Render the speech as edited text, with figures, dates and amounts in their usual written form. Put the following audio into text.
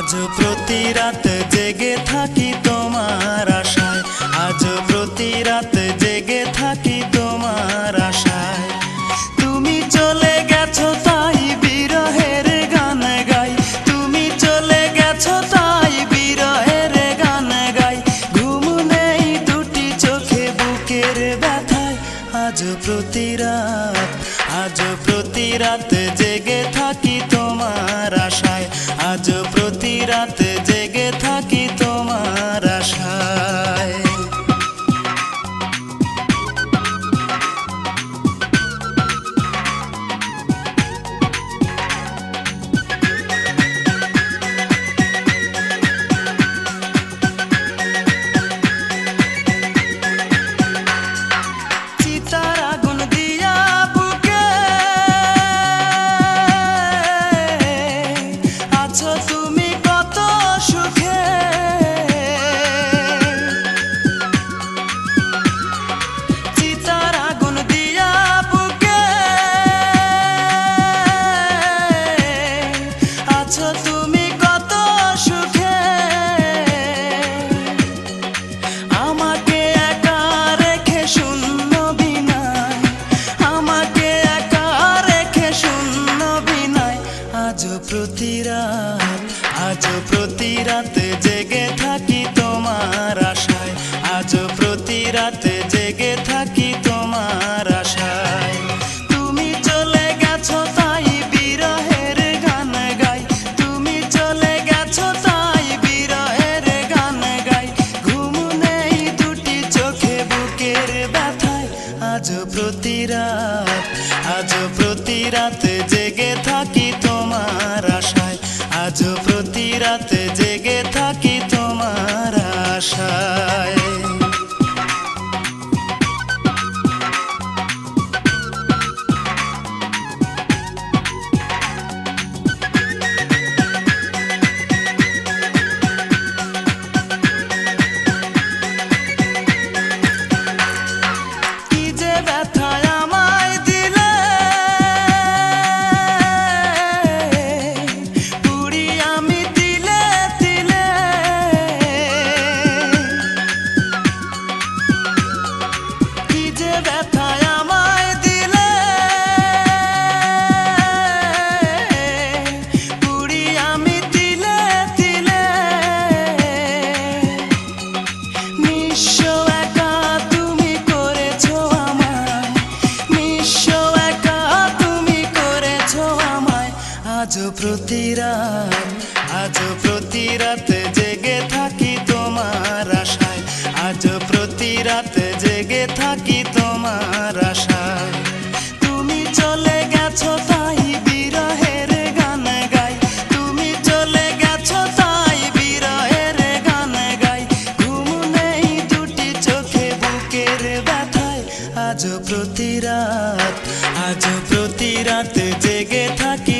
আজ প্রতি রাত জেগে থাকি তোমার আশায়, আজ প্রতি রাত জেগে থাকি তোমার আশায়। তুমি চলে গেছো তাই বিরহের গান গাই, তুমি চলে গেছো তাই বিরহের গান গাই। ঘুম নেই দুটি চোখে বুকের ব্যথায়, আজ প্রতি রাত, আজ প্রতি রাত জেগে থাকি তোমার আশায়, আজ প্রতি রাত জেগে থাকি তোমার আশায়। চিতার আগুন দিয়া বুকে আছো তুমি কত সুখে, চিতার আগুন দিয়া বুকে আছো তুমি কত সুখে। আমাকে একা রেখে শূন্য বিনায়, আমাকে একা রেখে শূন্য বিনায়। আজ প্রতি রাত, আজ প্রতি রাত জেগে থাকি তোমার আশায়, আজ প্রতি রাত জেগে থাকি তোমার আশায়। তুমি চলে গেছো তাই বিরহের গান গাই, তুমি চলে গেছো তাই বিরহের গান গাই। ঘুম নেই দুটি চোখে বুকের ব্যথায়, আজ প্রতি রাত, আজ প্রতি রাত জেগে থাকি তোমার আশায়, আজ প্রতি রাত জেগে থাকি তোমার আশায়। কি যে ব্যথায় আমায় দিলে, পুরি আমি তিলে তিলে। কি যে ব্যথায় আমায় দিলে, পুরি আমি তিলে তিলে। নিঃস্ব একা তুমি করেছো আমায়, নিঃস্ব একা তুমি করেছো আমায়। আজ প্রতি রাত, আজ প্রতি রাত জেগে থাকি তোমার আশায়, আজ প্রতি রাত জেগে থাকি তোমার আশায়। তুমি চলে গেছো তাই বিরহের গান গাই, তুমি চলে গেছো তাই বিরহের গান গাই। ঘুম নেই দুটি চোখে বুকের ব্যথায়, আজ প্রতি রাত, আজ প্রতি রাত জেগে থাকি